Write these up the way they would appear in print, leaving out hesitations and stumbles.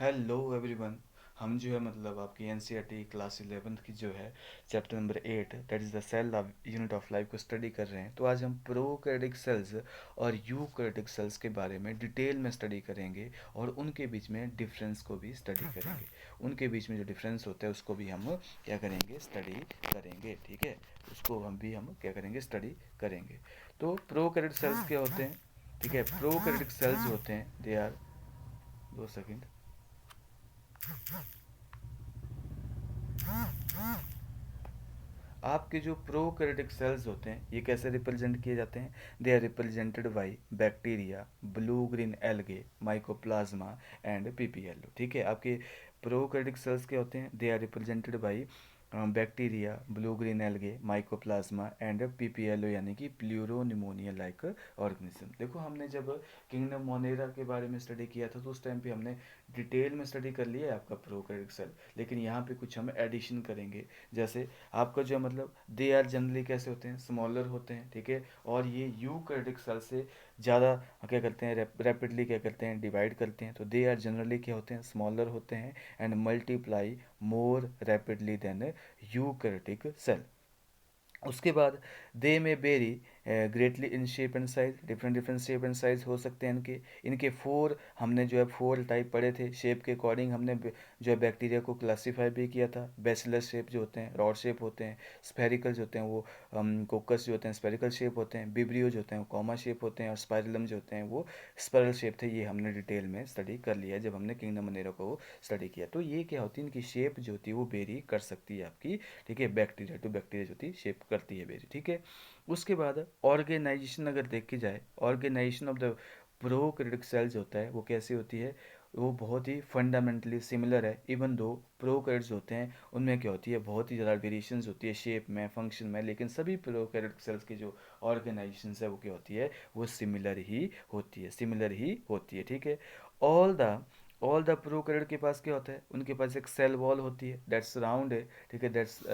Hello everyone. हम जो है मतलब आपकी एनसीईआरटी क्लास 11th की जो है chapter number 8 that is the cell unit of life को स्टडी कर रहे हैं। तो आज हम प्रोकैरियोटिक सेल्स और यूकैरियोटिक सेल्स के बारे में डिटेल में स्टडी करेंगे और उनके बीच में डिफरेंस को भी स्टडी करेंगे। उनके बीच में जो डिफरेंस होता है उसको भी हम क्या करेंगे, स्टडी करेंगे। ठीक है, उसको हम क्या करेंगे, स्टडी करेंगे। तो प्रोकैरियोटिक सेल्स क्या होते हैं? ठीक है, प्रोकैरियोटिक सेल्स जो होते हैं दे आर, 2 सेकेंड। आपके जो प्रोकैरियोटिक सेल्स होते हैं ये कैसे रिप्रेजेंट किए जाते हैं? They are represented by bacteria, blue green algae, mycoplasma and PPLO. ठीक है, आपके प्रोकैरियोटिक सेल्स क्या होते हैं? They are represented by bacteria, blue green algae, mycoplasma and PPLO यानी कि प्लूरोनिमोनिया लाइक ऑर्गेनिज्म। देखो हमने जब किंगडम मोनेरा के बारे में स्टडी किया था तो उस टाइम पे हमने डिटेल में स्टडी कर लिया है आपका प्रोकैरियोटिक सेल, लेकिन यहाँ पे कुछ हम एडिशन करेंगे। जैसे आपका जो है मतलब दे आर जनरली कैसे होते हैं, स्मॉलर होते हैं। ठीक है, और ये यूकैरियोटिक सेल से ज़्यादा क्या करते हैं, रैपिडली क्या करते हैं, डिवाइड करते हैं। तो दे आर जनरली क्या होते हैं, स्मॉलर होते हैं and multiply more rapidly than eukaryotic cell. उसके बाद they may vary greatly in shape and size, different different shape and size हो सकते हैं इनके। इनके फोर हमने जो है फोर टाइप पढ़े थे। शेप के अकॉर्डिंग हमने जो है बैक्टीरिया को क्लासीफाई भी किया था। बैसिलस शेप जो होते हैं, रॉड शेप होते हैं, स्फेरिकल जो होते हैं वो कोकस जो होते हैं स्फेरिकल शेप होते हैं, बिब्रियो जो होते हैं वो कॉमा शेप होते हैं, और स्पाइरलम जो होते हैं वो स्पाइरल शेप थे। ये हमने डिटेल में स्टडी कर लिया है जब हमने किंगडम मोनेरो को स्टडी किया। तो ये क्या होती है, इनकी शेप जो होती है वो वेरी कर सकती है आपकी। ठीक है, बैक्टीरिया टू बैक्टीरिया जो होती है शेप करती है वेरी। ठीक है, उसके बाद ऑर्गेनाइजेशन अगर देखी जाए, organisation of the prokaryotic cell जो होता है वो कैसी होती है, वो बहुत ही फंडामेंटली सिमिलर है। इवन दो प्रोकैरियोट्स होते हैं उनमें क्या होती है, बहुत ही ज़्यादा वेरिएशंस होती है शेप में, फंक्शन में, लेकिन सभी प्रोकैरियोटिक सेल्स की जो ऑर्गेनाइजेशन है वो क्या होती है, वो सिमिलर ही होती है, सिमिलर ही होती है। ठीक है, all the all the prokaryote के पास क्या होता है, उनके पास एक सेल वॉल होती है दैट्स राउंड है। ठीक है,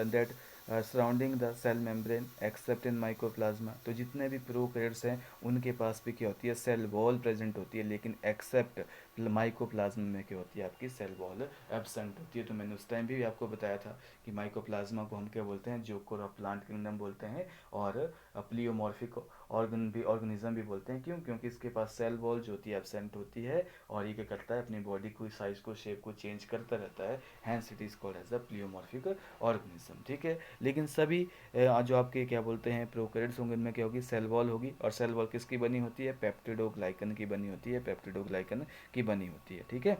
that surrounding the cell membrane except in mycoplasma. तो जितने भी प्रोकैरियोट्स हैं उनके पास भी क्या होती है, सेल वॉल प्रेजेंट होती है, लेकिन एक्सेप्ट माइकोप्लाज्मा में क्या होती है, आपकी सेल वॉल एब्सेंट होती है। तो मैंने उस टाइम भी आपको बताया था कि माइकोप्लाज्मा को हम क्या बोलते हैं, जोकोर ऑफ प्लांट किंगडम बोलते हैं, और प्लियोमॉर्फिक ऑर्गेनिज्म भी बोलते हैं। क्यों? क्योंकि इसके पास सेल वॉल जो होती है एब्सेंट होती है, और ये क्या करता है, अपनी बॉडी को साइज को शेप को चेंज करता रहता है। Hence it is called as a pleomorphic organism. ठीक है, लेकिन सभी जो आपके क्या बोलते हैं प्रोकैरियोट्स होंगे उनमें क्या होगी, सेल वॉल होगी। और सेल वॉल किसकी बनी होती है, पेप्टिडोग्लाइकन की बनी होती है, पेप्टिडोग्लाइकन की बनी होती है। ठीक है,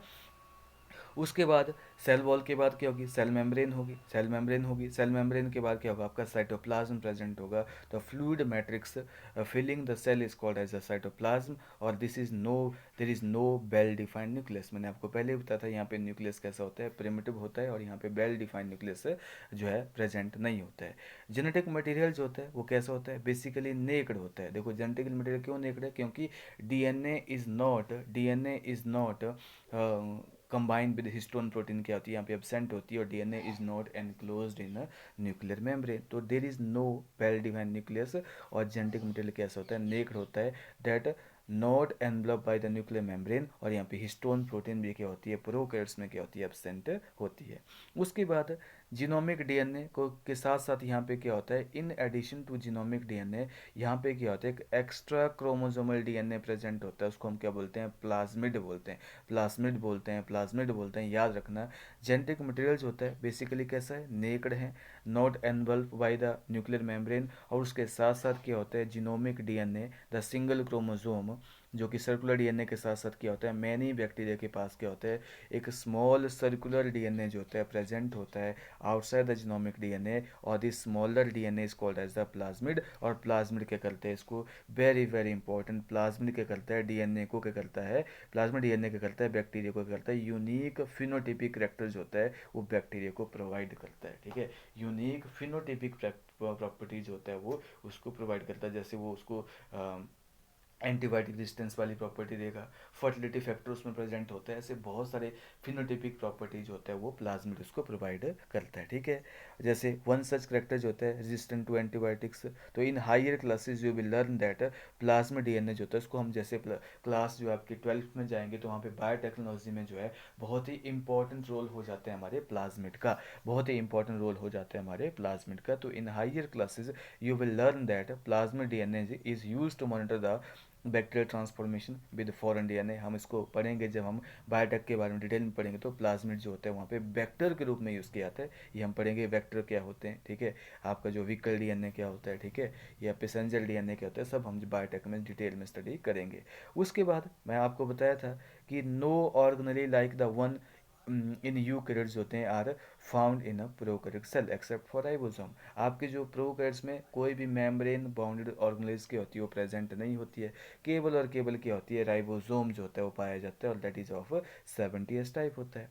उसके बाद सेल वॉल के बाद क्या होगी, सेल मेम्ब्रेन होगी, सेल मेम्ब्रेन होगी, सेल मेम्ब्रेन के बाद क्या होगा, आपका साइटोप्लाज्म प्रेजेंट होगा। तो fluid matrix filling the cell is called as a cytoplasm. और this is no there is no well defined nucleus. मैंने आपको पहले ही बताया था यहाँ पे न्यूक्लियस कैसा होता है, प्रिमिटिव होता है, और यहाँ पे वेल डिफाइंड न्यूक्लियस जो है प्रेजेंट नहीं होता है। जेनेटिक मटेरियल जो होता है वो कैसा होता है, बेसिकली नेक्ड होता है। देखो जेनेटिक मटेरियल क्यों नेक्ड है, क्योंकि DNA is not combined with histone protein क्या होती है, यहाँ पे एबसेंट होती है, और DNA is not enclosed in nuclear membrane. तो there is no well defined nucleus. और जेनेटिक मटेरियल कैसा होता है, नेक्ड होता है, that not envelop by the nuclear membrane. और यहाँ पे हिस्टोन प्रोटीन भी क्या होती है, प्रोकैरियोट्स में क्या होती है, एबसेंट होती है। उसके बाद जीनोमिक डीएनए को के साथ साथ यहाँ पे क्या होता है, in addition to genomic DNA यहाँ पे क्या होता है, एक एक्स्ट्रा क्रोमोसोमल डीएनए प्रेजेंट होता है, उसको हम क्या बोलते हैं, प्लाज्मिड बोलते हैं, प्लाज्मिड बोलते हैं, प्लाज्मिड बोलते हैं। याद रखना, जेनेटिक मटेरियल जो होता है बेसिकली कैसा है, नेक्ड है, not envelop by the nuclear membrane. और उसके साथ साथ क्या होता है, genomic DNA the single chromosome, जो कि सर्कुलर डीएनए के साथ साथ क्या होता है, मैनी बैक्टीरिया के पास क्या होता है, एक स्मॉल सर्कुलर डीएनए जो होता है प्रेजेंट होता है आउटसाइड द जीनोमिक डीएनए। और this smaller DNA is called as the plasmid. और प्लाज्मिड क्या करते हैं, इसको वेरी वेरी इंपॉर्टेंट, प्लाज्मिड क्या करता है, डीएनए को क्या करता है, प्लाज्मा डीएनए क्या करता है, बैक्टीरिया को क्या करता है, यूनिक फिनोटिपिक करेक्टर जो होता है वो बैक्टीरिया को प्रोवाइड करता है। ठीक है, यूनिक फिनोटिपिक प्रॉपर्टीज होता है वो उसको प्रोवाइड करता है। जैसे वो उसको एंटीबायोटिक रेजिस्टेंस वाली प्रॉपर्टी देगा, फर्टिलिटी फैक्टर उसमें प्रेजेंट होता है। ऐसे बहुत सारे फिनोटिपिक प्रॉपर्टीज होता है वो प्लाज्मिड उसको प्रोवाइड करता है, ठीक है। जैसे वन सच करेक्टर जो होता है रेजिस्टेंट टू एंटीबायोटिक्स, तो in higher classes you will learn that plasma DNA जो होता है उसको हम जैसे क्लास जो आपकी 12th में जाएंगे तो वहाँ पे बायोटेक्नोलॉजी में जो है बहुत ही इंपॉर्टेंट रोल हो जाता है हमारे प्लाज्मिड का, बहुत ही इंपॉर्टेंट रोल हो जाता है हमारे प्लाज्मिड का। तो in higher classes you will learn that plasmid DNA is use to monitor the bacterial transformation with foreign DNA. हम इसको पढ़ेंगे जब हम बायोटेक के बारे में डिटेल में पढ़ेंगे, तो प्लाज्मिड जो होता है वहाँ पे वेक्टर के रूप में यूज़ किया जाता है। ये हम पढ़ेंगे वेक्टर क्या होते हैं, ठीक है, आपका जो व्हीकल डीएनए क्या होता है, ठीक है, या पैसेंजर डीएनए क्या होता है, सब हम बायोटेक में डिटेल में स्टडी करेंगे। उसके बाद मैं आपको बताया था कि no organelle like the one in eukaryotes होते हैं are found in a prokaryotic cell except for ribosome. आपके जो प्रोकैरियोट्स में कोई भी मेम्ब्रेन बाउंडेड ऑर्गेनेल्स की होती है वो प्रेजेंट नहीं होती है, केवल और केवल क्या होती है, राइबोसोम जो होता है वो पाया जाता है, और that is of 70s type होता है।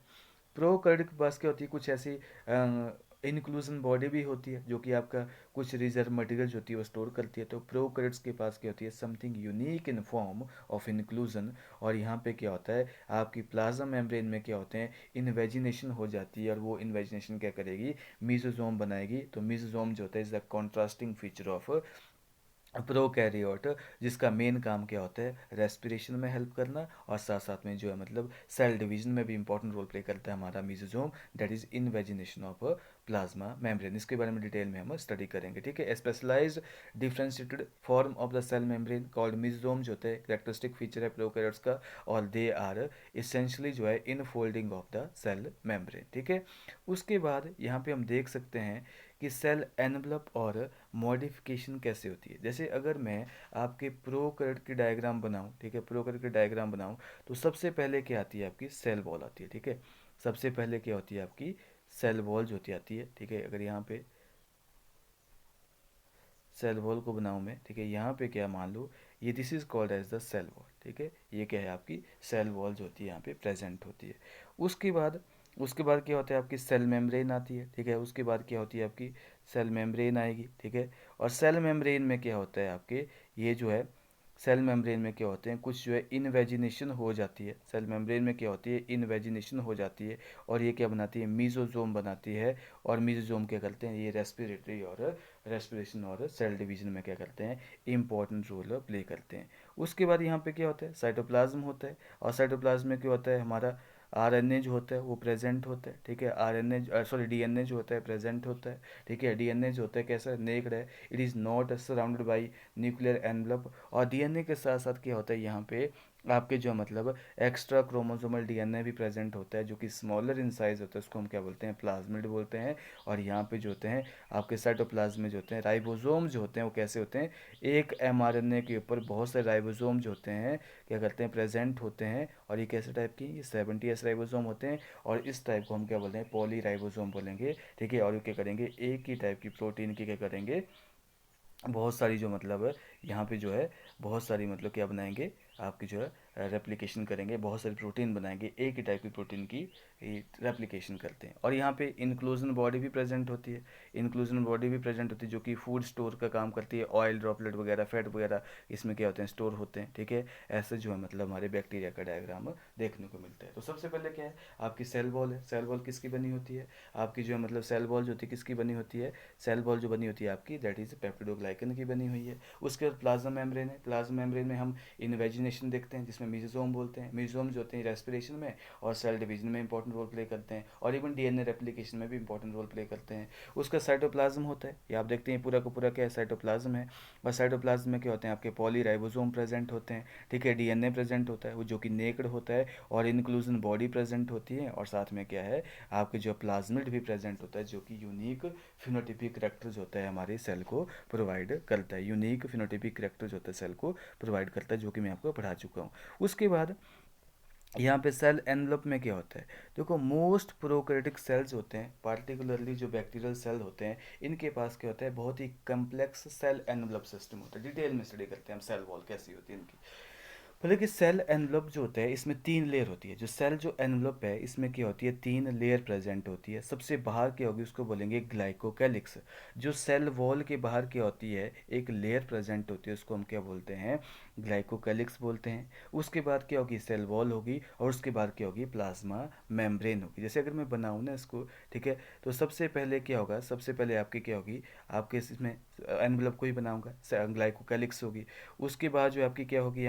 प्रोकैरियोट के पास क्या होती है, कुछ ऐसी इंक्लूजन बॉडी भी होती है जो कि आपका कुछ रिजर्व मटेरियल जो होती है वो स्टोर करती है। तो प्रोकैरियोट्स के पास क्या होती है, something unique in form of inclusion. और यहाँ पे क्या होता है, आपकी प्लाज्मा मेम्ब्रेन में क्या होते हैं, इन्वेजिनेशन हो जाती है, और वो इन्वेजिनेशन क्या करेगी, मीसोजोम बनाएगी। तो मीसोजोम जो होता है is the contrasting feature of prokaryote, जिसका मेन काम क्या होता है, रेस्पिरेशन में हेल्प करना, और साथ साथ में जो है मतलब सेल डिवीजन में भी इंपॉर्टेंट रोल प्ले करता है हमारा mesosome, that is invagination of plasma membrane. इसके बारे में डिटेल में हम स्टडी करेंगे, ठीक है। Specialized differentiated form of the cell membrane called mesosome जो होता है कैरेक्टरिस्टिक फीचर है प्रोकैरियोट्स का, और दे आर इसेंशियली जो है in folding of the cell membrane, ठीक है। उसके बाद यहाँ पे हम देख सकते हैं कि सेल एनवलप और मॉडिफिकेशन कैसे होती है। जैसे अगर मैं आपके प्रोकैरियोट की डायग्राम बनाऊं, ठीक है, प्रोकैरियोट की डायग्राम बनाऊं, तो सबसे पहले क्या आती है, आपकी सेल वॉल आती है, ठीक है। सबसे पहले क्या होती है, आपकी सेल वॉल जो होती आती है, ठीक है। अगर यहाँ पे सेल वॉल को बनाऊं मैं, ठीक है, यहाँ पे क्या मान लो, ये this is called as the cell wall, ठीक है। ये क्या है, आपकी सेल वॉल जो होती है यहाँ पे प्रेजेंट होती है। उसके बाद उसके बाद क्या होता है, आपकी सेल मेम्ब्रेन आती है, ठीक है। उसके बाद क्या होती है, आपकी सेल मेम्ब्रेन आएगी, ठीक है। और सेल मेम्ब्रेन में क्या होता है, आपके ये जो है सेल मेम्ब्रेन में क्या होते हैं, कुछ जो है इनवेजिनेशन हो जाती है, सेल मेम्ब्रेन में क्या होती है, इनवेजिनेशन हो जाती है, और ये क्या बनाती है, मीसोजोम बनाती है। और मीसोजोम क्या करते हैं, ये रेस्पिरेटरी और रेस्पिरेशन और सेल डिवीजन में क्या करते हैं, इंपॉर्टेंट रोल प्ले करते हैं। उसके बाद यहाँ पे क्या होता है, साइटोप्लाज्म होता है, और साइटोप्लाज्म में क्या होता है, हमारा आरएनए जो होता है वो प्रेजेंट होता है, ठीक है। आरएनए सॉरी डीएनए जो होता है प्रेजेंट होता है, ठीक है। डीएनए जो होता है कैसा, नेक्ड है, it is not surrounded by nuclear envelope. और डीएनए के साथ साथ क्या होता है, यहाँ पे आपके जो मतलब एक्स्ट्रा क्रोमोसोमल डीएनए भी प्रेजेंट होता है जो कि स्मॉलर इन साइज होता है, उसको हम क्या बोलते हैं, प्लाज्मिड बोलते हैं। और यहाँ पे जो होते हैं आपके साइटोप्लाज्म में जो होते हैं राइबोसोम जो होते हैं वो कैसे होते हैं, एक एमआरएनए के ऊपर बहुत सारे राइबोसोम जो होते हैं क्या करते हैं, प्रेजेंट होते हैं। और ये कैसे टाइप की, ये 70s राइबोसोम होते हैं, और इस टाइप को हम क्या बोलते हैं, पॉली राइबोसोम बोलेंगे, ठीक है। और ये क्या करेंगे, एक ही टाइप की प्रोटीन की क्या करेंगे, बहुत सारी जो मतलब है यहाँ पे जो है बहुत सारी मतलब क्या बनाएंगे, आपकी जो है रेप्लिकेशन करेंगे, बहुत सारी प्रोटीन बनाएंगे, एक ही टाइप की प्रोटीन की रेप्लिकेशन करते हैं। और यहाँ पे इंक्लूजन बॉडी भी प्रेजेंट होती है, इंक्लूजन बॉडी भी प्रेजेंट होती है जो कि फूड स्टोर का काम करती है, ऑयल ड्रॉपलेट वगैरह फैट वगैरह इसमें क्या होते हैं, स्टोर होते हैं, ठीक है। ऐसे जो है मतलब हमारे बैक्टीरिया का डायग्राम देखने को मिलता है। तो सबसे पहले क्या है, आपकी सेल वॉल है, सेल वॉल किसकी बनी होती है, आपकी जो है मतलब सेल वॉल जो होती है किसकी बनी होती है, सेल वॉल जो बनी होती है आपकी दैट इज पेप्टिडोग्लाइकन की बनी हुई है। उसके बाद प्लाज्मा मेम्ब्रेन है, प्लाज्मा मेम्ब्रेन में हम इन्वेजिनेशन देखते हैं जिसमें मीसोसोम बोलते हैं, मीसोसोम जो होते हैं रेस्पिरेशन में और सेल डिवीजन में इंपॉर्टेंट रोल प्ले करते हैं, और इवन डीएनए रेप्लिकेशन में भी इंपॉर्टेंट रोल प्ले करते हैं। उसका साइटोप्लाज्म होता है, ये आप देखते हैं पूरा का पूरा क्या है, साइटोप्लाज्म है। और साइटोप्लाज्म में क्या होते हैं, आपके पॉलीराइबोसोम प्रेजेंट होते हैं, ठीक है। डीएनए प्रेजेंट होता है वो जो कि नेक्ड होता है, और इंक्लूजन बॉडी प्रेजेंट होती है, और साथ में क्या है, आपके जो प्लाज्मिड भी प्रेजेंट होता है जो कि यूनिक फिनोटिपिक करेक्टर्स होता है हमारे सेल को प्रोवाइड करता है, यूनिक फिनोटिपिक करेक्टर्स होता है सेल को प्रोवाइड करता है, जो कि मैं आपको पढ़ा चुका हूँ। उसके बाद यहाँ पे सेल एनवलप में क्या होता है, देखो मोस्ट प्रोकैरियोटिक सेल्स होते हैं, पार्टिकुलरली जो बैक्टीरियल सेल होते हैं, इनके पास क्या होता है, बहुत ही कम्प्लेक्स सेल एनवलप सिस्टम होता है। डिटेल में स्टडी करते हैं हम सेल वॉल कैसी होती है इनकी। मतलब कि सेल एनवलप जो होता है इसमें तीन लेयर होती है, जो सेल जो एनवलप है इसमें क्या होती है, तीन लेयर प्रेजेंट होती है। सबसे बाहर क्या होगी उसको बोलेंगे ग्लाइकोकैलिक्स। जो सेल वॉल के बाहर क्या होती है, एक लेयर प्रेजेंट होती है उसको हम क्या बोलते हैं, ग्लाइकोकैलिक्स बोलते हैं। उसके बाद क्या होगी, सेल वॉल होगी, और उसके बाद क्या होगी, प्लाज्मा मेम्ब्रेन होगी। जैसे अगर मैं बनाऊँ ना इसको, ठीक है, तो सबसे पहले क्या होगा, सबसे पहले आपकी क्या होगी, आपके इसमें एनवलप को ही बनाऊंगा, ग्लाइकोकैलिक्स होगी। उसके बाद जो आपकी क्या होगी,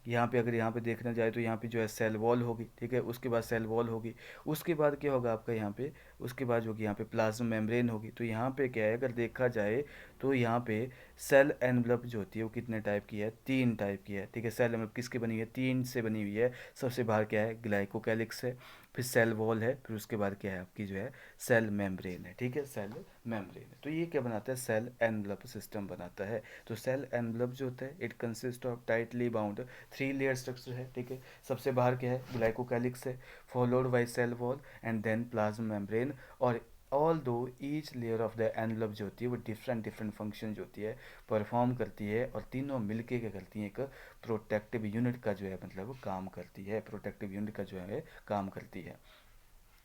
यहाँ पे अगर यहाँ पे देखना जाए तो यहाँ पे जो है सेल वॉल होगी, ठीक है, उसके बाद सेल वॉल होगी। उसके बाद क्या होगा आपका यहाँ पे, उसके बाद जो होगी यहाँ पे प्लाज्मा मेम्ब्रेन होगी। तो यहाँ पे क्या है, अगर देखा जाए तो यहाँ पे सेल एनवलप जो होती है वो कितने टाइप की है, 3 टाइप की है, ठीक है। सेल एनवलप किसकी बनी हुई है, 3 से बनी हुई है। सबसे बाहर क्या है, ग्लाइकोकैलिक्स है, फिर सेल वॉल है, फिर उसके बाद क्या है आपकी जो है सेल मेम्ब्रेन है, ठीक है, सेल मेम्ब्रेन है। तो ये क्या बनाता है, सेल एनवलप सिस्टम बनाता है। तो सेल एनवलप जो होता है, it consist of tightly bound 3 layer structure है, ठीक है। सबसे बाहर क्या है, ग्लाइकोकैलिक्स है, followed by cell wall and then plasma membrane. और although each layer of the envelope जो होती है वो डिफरेंट डिफरेंट फंक्शन जो होती है परफॉर्म करती है, और तीनों मिलके क्या करती हैं, एक प्रोटेक्टिव यूनिट का जो है मतलब काम करती है, प्रोटेक्टिव यूनिट का जो है काम करती है।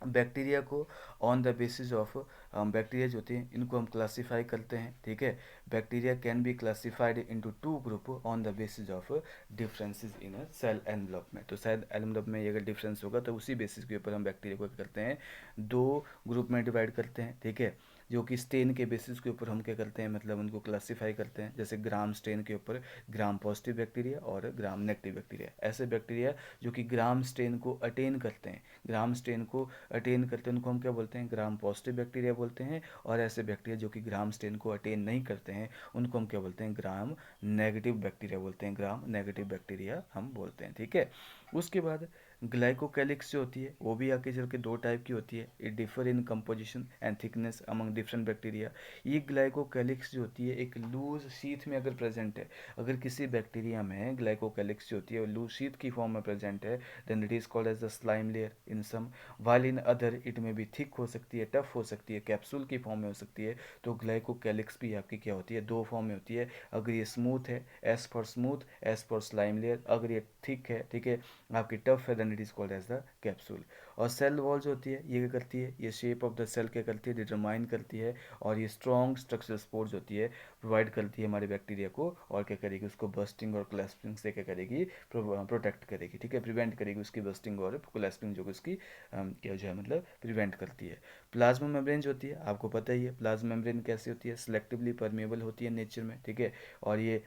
बैक्टीरिया को on the basis of, bacteria जो होती हैं इनको हम क्लासीफाई करते हैं, ठीक है। Bacteria can be classified into 2 group on the basis of differences in a cell envelope में। तो सेल एनवलप में अगर डिफरेंस होगा तो उसी बेसिस के ऊपर हम बैक्टीरिया को क्या करते हैं, 2 ग्रुप में डिवाइड करते हैं, ठीक है। जो कि स्टेन के बेसिस के ऊपर हम क्या करते हैं, मतलब उनको क्लासीफाई करते हैं। जैसे ग्राम स्टेन के ऊपर ग्राम पॉजिटिव बैक्टीरिया और ग्राम नेगेटिव बैक्टीरिया। ऐसे बैक्टीरिया जो कि ग्राम स्टेन को अटेन करते हैं, ग्राम स्टेन को अटेन करते हैं, उनको हम क्या बोलते हैं, ग्राम पॉजिटिव बैक्टीरिया बोलते हैं। और ऐसे बैक्टीरिया जो कि ग्राम स्टेन को अटेन नहीं करते हैं उनको हम क्या बोलते हैं, ग्राम नेगेटिव बैक्टीरिया बोलते हैं, ग्राम नेगेटिव बैक्टीरिया हम बोलते हैं, ठीक है। उसके बाद ग्लाइकोकैलिक्स जो होती है वो भी आगे चल के 2 टाइप की होती है। It differ in composition and thickness among different bacteria. ये ग्लाइकोकैलिक्स जो होती है एक लूज शीथ में अगर प्रेजेंट है, अगर किसी बैक्टीरिया में ग्लाइकोकैलिक्स जो होती है वो लूज शीथ की फॉर्म में प्रेजेंट है, then it is called as the slime layer in some, while in other it may भी थिक हो सकती है, टफ हो सकती है, कैप्सूल की फॉर्म में हो सकती है। तो ग्लाइकोकैलिक्स भी आपकी क्या होती है, 2 फॉर्म में होती है। अगर ये स्मूथ है, as for smooth, as for slime layer, अगर ये थिक है, ठीक है, आपकी टफ है, then it is called as the capsule. और सेल वॉल जो होती है ये क्या करती है, ये शेप ऑफ द सेल क्या करती है, डिटरमाइन करती है। और ये स्ट्रॉन्ग स्ट्रक्चरल सपोर्ट होती है, प्रोवाइड करती है हमारे बैक्टीरिया को, और क्या करेगी, उसको बस्टिंग और कोलेस्पिंग से क्या करेगी, प्रोटेक्ट करेगी, ठीक है, प्रिवेंट करेगी उसकी बस्टिंग और कोलेस्पिंग जो कि उसकी क्या जो है मतलब प्रिवेंट करती है। प्लाज्मा मेम्ब्रेन जो होती है आपको पता ही है, प्लाज्मा मेम्ब्रेन कैसी होती है, सिलेक्टिवली परमेबल होती है नेचर में, ठीक है। और ये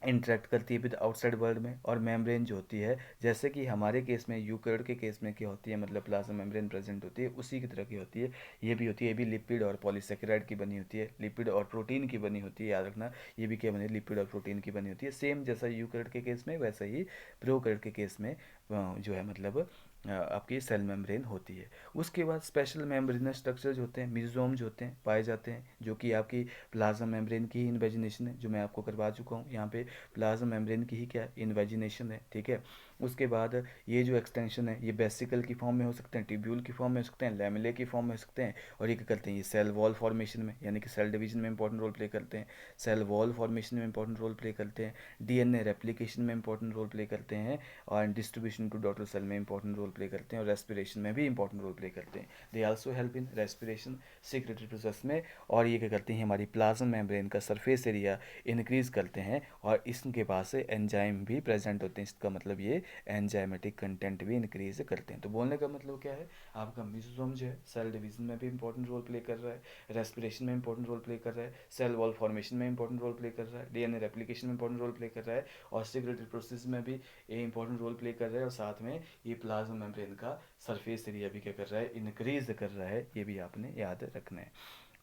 इंटरेक्ट करती है विद आउटसाइड वर्ल्ड में। और मेम्ब्रेन जो होती है, जैसे कि हमारे केस में यूकैरियोट के केस में क्या होती है, मतलब प्लाज्मा मेम्ब्रेन प्रेजेंट होती है, उसी की तरह की होती है ये भी होती है। ये भी लिपिड और पॉलीसेकेराइड की बनी होती है, लिपिड और प्रोटीन की बनी होती है, याद रखना। ये भी क्या बनी है, लिपिड और प्रोटीन की बनी होती है। सेम जैसा यूकैरियोट के केस में वैसा ही प्रोकैरियोट के केस में जो है मतलब आपकी सेल मेम्ब्रेन होती है। उसके बाद स्पेशल मेम्ब्रेनस स्ट्रक्चर जो होते हैं, मिजोम जो होते हैं पाए जाते हैं, जो कि आपकी प्लाज्मा मेम्ब्रेन की इन्वेजिनेशन है, जो मैं आपको करवा चुका हूँ। यहाँ पे प्लाज्मा मेम्ब्रेन की ही क्या इन्वेजिनेशन है, ठीक है। उसके बाद ये जो एक्सटेंशन है ये बेसिकल की फॉर्म में हो सकते हैं, ट्यूब्यूल की फॉर्म में हो सकते हैं, लैमेले की फॉर्म में हो सकते हैं। और ये क्या करते हैं, ये सेल वॉल फॉर्मेशन में यानी कि सेल डिवीजन में इंपॉर्टेंट रोल प्ले करते हैं, सेल वॉल फॉर्मेशन में इंपॉर्टेंट रोल प्ले करते हैं, डीएनए रेप्लिकेशन में इंपॉर्टेंट रोल प्ले करते हैं, और डिस्ट्रीब्यूशन टू डॉटर सेल में इंपॉर्टेंट रोल प्ले करते हैं, और रेस्पिरेशन में भी इंपॉर्टेंट रोल प्ले करते हैं। They also help in respiration secretory process में। और ये क्या करते हैं, हमारी प्लाज्मा मेम्ब्रेन का सरफेस एरिया इंक्रीज करते हैं, और इसके पास से एंजाइम भी प्रेजेंट होते हैं। इसका मतलब ये एंजाइमेटिक कंटेंट भी इंक्रीज करते हैं। तो बोलने का मतलब क्या है, आपका मिसोसोम जो है सेल डिवीजन में भी इंपॉर्टेंट रोल प्ले कर रहा है, रेस्पिरेशन में इंपॉर्टेंट रोल प्ले कर रहा है, सेल वॉल फॉर्मेशन में इंपॉर्टेंट रोल प्ले कर रहा है, डीएनए रेप्लिकेशन में इंपॉर्टेंट रोल प्ले कर रहा है, और सिक्रेटरी प्रोसेस में भी ये इंपॉर्टेंट रोल प्ले कर रहा है। और साथ में ये प्लाज्मा मेम्ब्रेन का सरफेस एरिया भी क्या कर रहा है, इंक्रीज कर रहा है। ये भी आपने याद रखना है।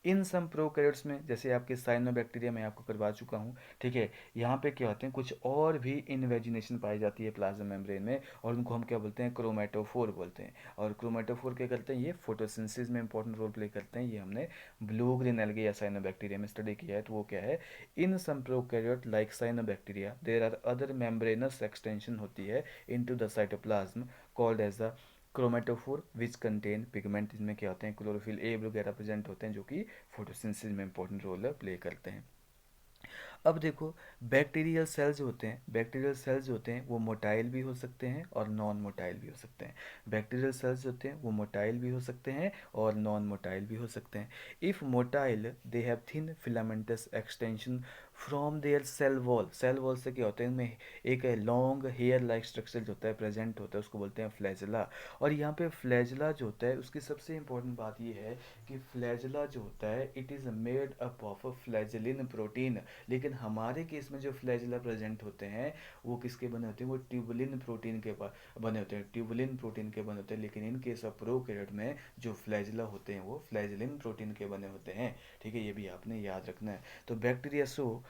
इन सम प्रोकैरियोट्स में, जैसे आपके साइनोबैक्टीरिया मैं आपको करवा चुका हूँ, ठीक है। यहाँ पे क्या होते हैं, कुछ और भी इन्वेजिनेशन पाई जाती है प्लाज्मा मेम्ब्रेन में, और उनको हम क्या बोलते हैं, क्रोमेटोफोर बोलते हैं। और क्रोमेटोफोर क्या करते हैं, ये फोटोसिंथेसिस में इंपॉर्टेंट रोल प्ले करते हैं। ये हमने ब्लू ग्रीन एल्गे या साइनोबैक्टीरिया में स्टडी किया है। तो वो क्या है, in some prokaryote like cyanobacteria there are other membranous extension होती है into the cytoplasm called as the chromatophore which contain pigment. इसमें क्या होते हैं, क्लोरोफिल ए वगैरह प्रेजेंट होते हैं, जो कि फोटोसिंथेसिस में इंपॉर्टेंट रोल प्ले करते हैं। अब देखो, बैक्टीरियल सेल्स होते हैं, बैक्टीरियल सेल्स होते हैं वो मोटाइल भी हो सकते हैं और नॉन मोटाइल भी हो सकते हैं। बैक्टीरियल सेल्स होते हैं वो मोटाइल भी हो सकते हैं और नॉन मोटाइल भी हो सकते हैं। If motile they have thin filamentous extension from their cell wall से क्या होता है, इनमें एक लॉन्ग हेयर लाइक स्ट्रक्चर जो होता है प्रेजेंट होता है, उसको बोलते हैं फ्लैजेला। और यहाँ पे फ्लैजेला जो होता है उसकी सबसे इंपॉर्टेंट बात ये है कि फ्लैजेला जो होता है it is made up of flagellin protein. लेकिन हमारे केस में जो फ्लैजेला प्रेजेंट होते हैं वो किसके बने होते हैं, वो ट्यूबुलिन प्रोटीन के बने होते हैं, ट्यूबुलिन प्रोटीन के बने होते हैं। लेकिन इन केस ऑफ प्रोकैरियोट में जो फ्लैजेला होते हैं वो फ्लैजेलिन प्रोटीन के बने होते हैं। ठीक है, ये भी आपने याद रखना है। तो बैक्टीरिया शो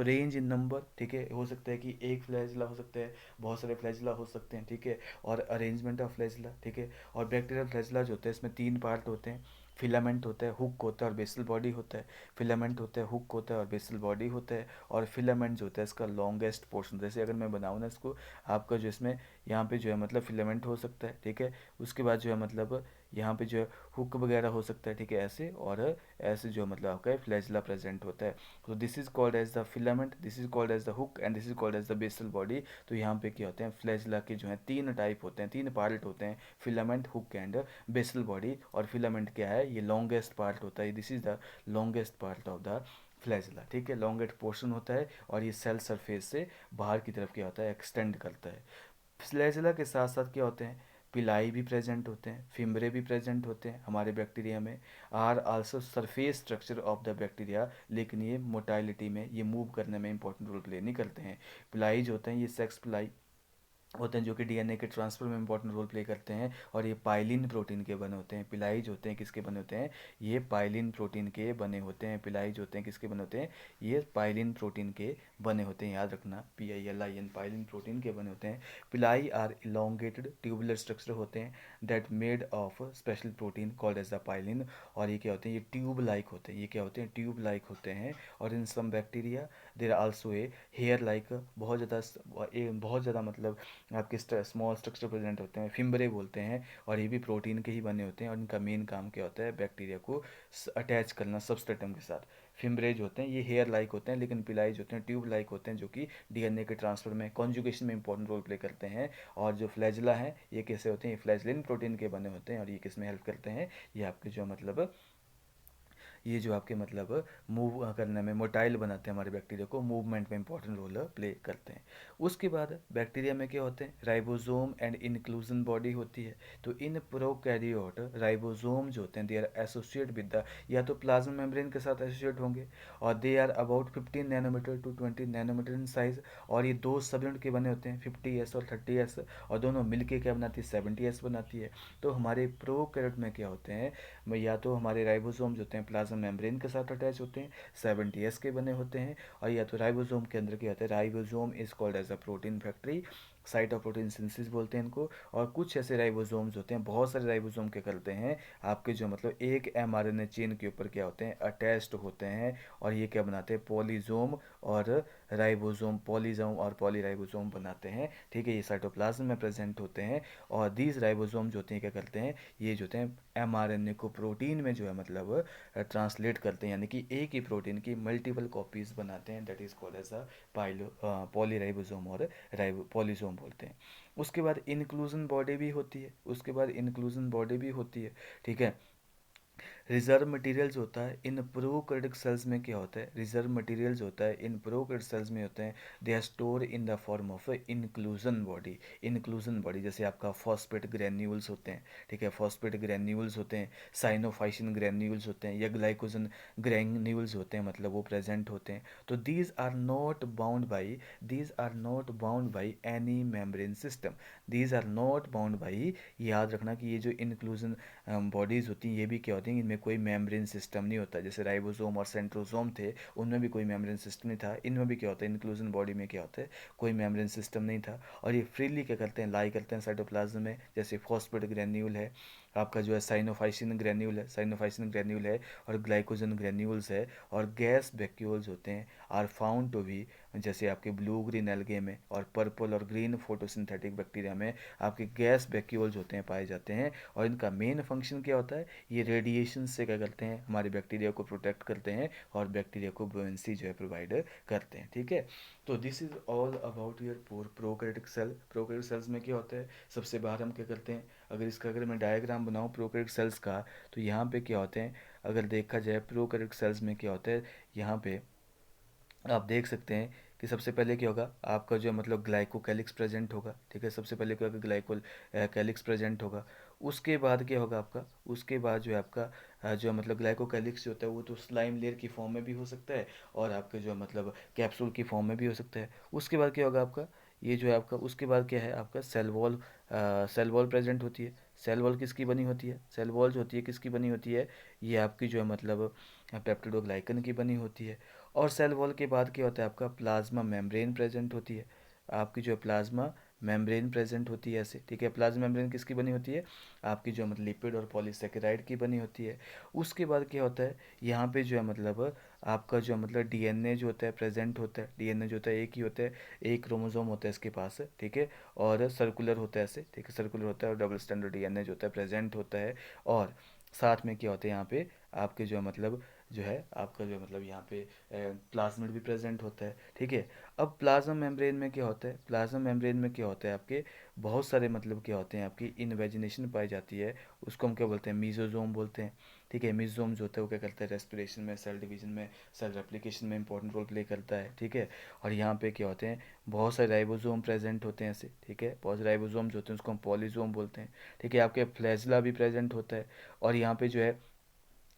रेंज इन नंबर। ठीक है, हो सकता है कि एक फ्लैजला हो सकता है, बहुत सारे फ्लैजला हो सकते हैं। ठीक है, और अरेंजमेंट ऑफ फ्लैजला। ठीक है, और बैक्टीरियल फ्लैजला जो होता है इसमें तीन पार्ट होते हैं, फिलामेंट होता है, हुक होता है और बेसल बॉडी होता है। फिलामेंट होता है, हुक होता है और बेसल बॉडी होता है। और फिलामेंट जो होता है इसका लॉन्गेस्ट पोर्शन, जैसे अगर मैं बनाऊँ ना इसको, आपका जो इसमें यहाँ पे जो है मतलब फिलामेंट हो सकता है। ठीक है, उसके बाद जो है मतलब यहाँ पे जो है हुक वगैरह हो सकता है। ठीक है, ऐसे और ऐसे जो मतलब आपका फ्लैजला प्रेजेंट होता है। तो this is called as the filament, this is called as the hook and this is called as the basal body. तो यहाँ पे क्या होते हैं, फ्लैजला के जो है तीन टाइप होते हैं, तीन पार्ट होते हैं, filament, hook and basal body. और फिलामेंट क्या है, ये लॉन्गेस्ट पार्ट होता है, this is the longest part of the flagella. ठीक है, लॉन्गेस्ट पोर्शन होता है और ये सेल सरफेस से बाहर की तरफ क्या होता है, एक्सटेंड करता है। फ्लैजेला के साथ साथ क्या होते हैं, पिलाई भी प्रेजेंट होते हैं, फिम्बरे भी प्रेजेंट होते हैं हमारे बैक्टीरिया में। Are also surface structure of the bacteria, लेकिन ये मोटाइलिटी में, ये मूव करने में इंपॉर्टेंट रोल प्ले नहीं करते हैं। पिलाई जो होते हैं ये सेक्स पिलाई होते हैं जो कि डीएनए के ट्रांसफर में इंपॉर्टेंट रोल प्ले करते हैं, और ये पाइलिन प्रोटीन के बने होते हैं। पिलाई जो होते हैं किसके बने होते हैं, ये पाइलिन प्रोटीन के बने होते हैं। पिलाई जो होते हैं किसके बने होते हैं, ये पाइलिन प्रोटीन के बने होते हैं, याद रखना, PILIN, पाइलिन प्रोटीन के बने होते हैं। पिलाई आर इलोंगेटेड ट्यूबुलर स्ट्रक्चर होते हैं that made of special protein called as the pilin. और ये क्या होते हैं, ये ट्यूब लाइक होते हैं, ये क्या होते हैं, ट्यूब लाइक होते हैं। और in some bacteria there also a hair like, बहुत ज़्यादा मतलब आपके स्मॉल स्ट्रक्चर प्रेजेंट होते हैं, फिम्बरे बोलते हैं। और ये भी प्रोटीन के ही बने होते हैं और इनका मेन काम क्या होता है, बैक्टीरिया को अटैच करना सबस्ट्रेटम के साथ। फिम्बरे जो होते हैं ये हेयर लाइक होते हैं, लेकिन पिलाई जो होते हैं ट्यूब लाइक होते हैं, जो कि डीएनए के ट्रांसफर में, कॉन्जुगेशन में इंपॉर्टेंट रोल प्ले करते हैं। और जो फ्लैजला हैं ये कैसे होते हैं, ये फ्लैजलिन प्रोटीन के बने होते हैं और ये किस में हेल्प करते हैं, ये आपके जो मतलब ये जो आपके मतलब मूव करने में, मोटाइल बनाते हैं हमारे बैक्टीरिया को, मूवमेंट में इंपॉर्टेंट रोल प्ले करते हैं। उसके बाद बैक्टीरिया में क्या होते हैं, राइबोसोम एंड इंक्लूजन बॉडी होती है। तो इन प्रोकैरियोट राइबोसोम जो होते हैं they are associate with the, या तो प्लाज्मा मेम्ब्रेन के साथ एसोसिएट होंगे, और they are about 15 nanometre to 20 nanometre in size. और ये दो सब यूनिट के बने होते हैं, 50S और 30S, और दोनों मिलके क्या बनाती है, 70S बनाती है। तो हमारे प्रोकैरियोट में क्या होते हैं, या तो हमारे राइबोसोम जो होते हैं प्लाज्मा मेम्ब्रेन के साथ अटैच होते हैं, 70S के बने होते हैं। और या तो राइबोसोम के अंदर क्या होता है, ribosome is called as a protein factory, site of protein synthesis बोलते हैं इनको। और कुछ ऐसे राइबोसोम्स होते हैं, बहुत सारे राइबोसोम क्या करते हैं, आपके जो मतलब एक mRNA चेन के ऊपर क्या होते हैं, अटैच्ड होते हैं। और ये क्या बनाते हैं, पॉलीजोम और राइबोसोम, पॉलीजोम और पॉलीराइबोसोम बनाते हैं। ठीक है, ये साइटोप्लाज्म में प्रेजेंट होते हैं। और दीज राइबोसोम जो होते हैं क्या करते हैं, ये जो होते हैं mRNA को प्रोटीन में जो है मतलब ट्रांसलेट करते हैं, यानी कि एक ही प्रोटीन की मल्टीपल कॉपीज बनाते हैं, that is called as a polyribosome और पॉलीसोम बोलते हैं। उसके बाद इंक्लूजन बॉडी भी होती है, उसके बाद इंक्लूजन बॉडी भी होती है। ठीक है, रिजर्व मटेरियल्स होता है इन प्रोकैरियोटिक सेल्स में, क्या होता है, रिजर्व मटेरियल्स होता है इन प्रोकैरियोटिक सेल्स में होते हैं, they are store in the form of inclusion body. Inclusion body जैसे आपका फॉस्फेट ग्रेन्यूल्स होते हैं। ठीक है, फॉस्फेट ग्रेन्यूल्स होते हैं, साइनोफाइसिन ग्रेन्यूल्स होते हैं, या ग्लाइकोजन ग्रेन्यूल्स होते हैं, मतलब वो प्रेजेंट होते हैं। तो these are not bound by any membrane system, these are not bound by, याद रखना कि ये जो इंक्लूजन बॉडीज़ होती हैं ये भी क्या होती हैं, इनमें कोई मेम्ब्रेन सिस्टम नहीं होता। जैसे राइबोसोम और सेंट्रोसोम थे, उनमें भी कोई मेम्ब्रेन सिस्टम नहीं था, इनमें भी क्या होता है, इंक्लूजन बॉडी में क्या होता है, कोई मेम्ब्रेन सिस्टम नहीं था। और ये फ्रीली क्या करते हैं, लाई करते हैं साइटोप्लाज्म में। जैसे फॉस्फेट ग्रेन्यूल है आपका, जो है साइनोफाइसिन ग्रेन्यूल है, साइनोफाइसिन ग्रेन्यूल है, और ग्लाइकोजन ग्रेन्यूल्स है। और गैस वैक्यूल्स होते हैं, आर फाउंड टू बी, जैसे आपके ब्लू ग्रीन एल्गे में और पर्पल और ग्रीन फोटोसिंथेटिक बैक्टीरिया में आपके गैस वैक्यूल्स होते हैं, पाए जाते हैं। और इनका मेन फंक्शन क्या होता है, ये रेडिएशन से क्या करते हैं, हमारे बैक्टीरिया को प्रोटेक्ट करते हैं और बैक्टीरिया को बुओयेंसी जो है प्रोवाइड करते हैं। ठीक है, तो this is all about your prokaryotic cell. Prokaryotic cells में क्या होता है, सबसे बाहर हम क्या करते हैं, अगर मैं डायग्राम बनाऊँ प्रोकैरियोटिक सेल्स का, तो यहाँ पे क्या होते हैं, अगर देखा जाए प्रोकैरियोटिक सेल्स में क्या होता है, यहाँ पे आप देख सकते हैं कि सबसे पहले क्या होगा, आपका जो मतलब ग्लाइकोकैलिक्स प्रेजेंट होगा, ठीक है, सबसे पहले क्या होगा, ग्लाइको कैलिक्स प्रेजेंट होगा। उसके बाद क्या होगा आपका, उसके बाद जो है आपका जो मतलब ग्लाइकोकैलिक्स जो होता है वो तो स्लाइम लेयर की फॉर्म में भी हो सकता है और आपके जो मतलब कैप्सूल की फॉर्म में भी हो सकता है। उसके बाद क्या होगा आपका, ये जो है आपका, उसके बाद क्या है आपका, सेल वॉल प्रेजेंट होती है। सेल वॉल किसकी बनी होती है, सेल वॉल जो होती है किसकी बनी होती है, ये आपकी जो है मतलब पेप्टिडोग्लाइकन की बनी होती है। और सेल वॉल के बाद क्या होता है आपका, प्लाज्मा मेम्ब्रेन प्रेजेंट होती है। आपकी जो प्लाज्मा मेम्ब्रेन प्रेजेंट होती है ऐसे, ठीक है। प्लाज्मा मेम्ब्रेन किसकी बनी होती है, आपकी जो मतलब लिपिड और पॉलीसेकेराइड की बनी होती है। उसके बाद क्या होता है, यहाँ पे जो है मतलब आपका जो मतलब डीएनए जो होता है प्रेजेंट होता है। डीएनए जो होता है एक ही होता है, एक क्रोमोसोम होता है इसके पास, ठीक है, और सर्कुलर होता है ऐसे, ठीक है, सर्कुलर होता है और डबल स्टैंडर्ड डीएनए जो होता है प्रेजेंट होता है। और साथ में क्या होता है यहाँ पे आपके जो मतलब जो है आपका जो मतलब यहाँ पे प्लाज्मिड भी प्रेजेंट होता है, ठीक है। अब प्लाज्मा मेम्ब्रेन में क्या होता है, प्लाज्मा मेम्ब्रेन में क्या होता है आपके बहुत सारे मतलब क्या होते हैं आपकी इनवेजिनेशन पाई जाती है। उसको हम क्या बोलते हैं, मीजोजोम बोलते हैं, ठीक है। मीजोजोम जो होता है वो क्या करता है, रेस्पिरेशन में, सेल डिवीजन में, सेल रेप्लिकेशन में इंपॉर्टेंट रोल प्ले करता है, ठीक है। और यहाँ पे क्या होते हैं, बहुत सारे राइबोसोम प्रेजेंट होते हैं ऐसे, ठीक है। बहुत सारे राइबोसोम जो होते हैं उसको हम पॉलीजोम बोलते हैं, ठीक है। आपके फ्लैजला भी प्रेजेंट होता है। और यहाँ पे जो है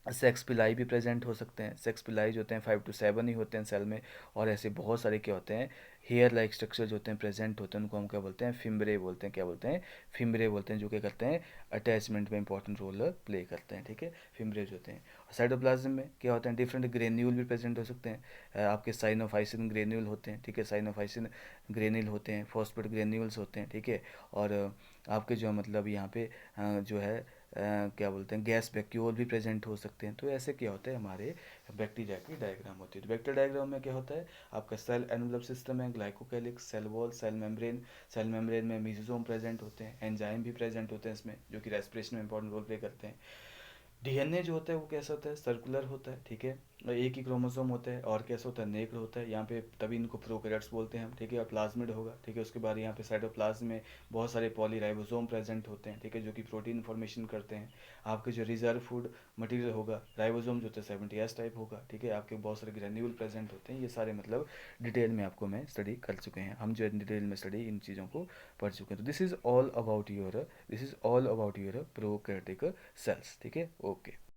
सेक्स पिलाई भी प्रेजेंट हो सकते हैं। सेक्स पिलाई जो होते हैं 5 to 7 ही होते हैं सेल में। और ऐसे बहुत सारे क्या होते हैं, हेयर लाइक स्ट्रक्चर जो होते हैं प्रेजेंट होते हैं, उनको हम क्या बोलते हैं, फिम्बरे बोलते हैं। क्या बोलते हैं, फिम्बरे बोलते हैं, जो क्या करते हैं, अटैचमेंट में इंपॉर्टेंट रोल प्ले करते हैं, ठीक है, फिम्बरे जो होते हैं। और साइटोप्लाज्म में क्या होते हैं, डिफरेंट ग्रेन्यूल भी प्रेजेंट हो सकते हैं। आपके साइनोफाइसिन ग्रेन्यूल होते हैं, ठीक है, साइनोफाइसिन ग्रेन्यूल होते हैं, फॉस्फेट ग्रेन्यूल्स होते हैं, ठीक है। और आपके जो मतलब यहाँ पे जो है क्या बोलते हैं, गैस वैक्यूल भी प्रेजेंट हो सकते हैं। तो ऐसे क्या होता है, हमारे बैक्टीरिया की डायग्राम होती है। तो बैक्टीरिया डायग्राम में क्या होता है, आपका सेल एनवलप सिस्टम है, glycocalyx, cell wall, cell membrane में मीजोसोम प्रेजेंट होते हैं, एंजाइम भी प्रेजेंट होते हैं इसमें, जो कि रेस्पिरेशन में इंपॉर्टेंट रोल प्ले करते हैं। डीएनए जो होता है वो कैसा होता है, सर्कुलर होता है, ठीक है, और एक ही क्रोमोसोम होता है। और कैसा होता है, नेक्ड होता है यहाँ पे, तभी इनको प्रोकैरियोट्स बोलते हैं हम, ठीक है। और प्लाज्मिड होगा, ठीक है। उसके बाद यहाँ पे साइटोप्लाज्म में बहुत सारे पॉलीराइबोसोम प्रेजेंट होते हैं, ठीक है, जो कि प्रोटीन फॉर्मेशन करते हैं। आपके जो रिजर्व फूड मटेरियल होगा, राइबोसोम जो होता है 70S टाइप होगा, ठीक है। आपके बहुत सारे ग्रेन्यूल प्रेजेंट होते हैं। ये सारे मतलब डिटेल में आपको मैं स्टडी कर चुके हैं, हम जो डिटेल में स्टडी इन चीज़ों को पढ़ चुके हैं। तो this is all about your prokaryotic cells, ठीक है, ओके।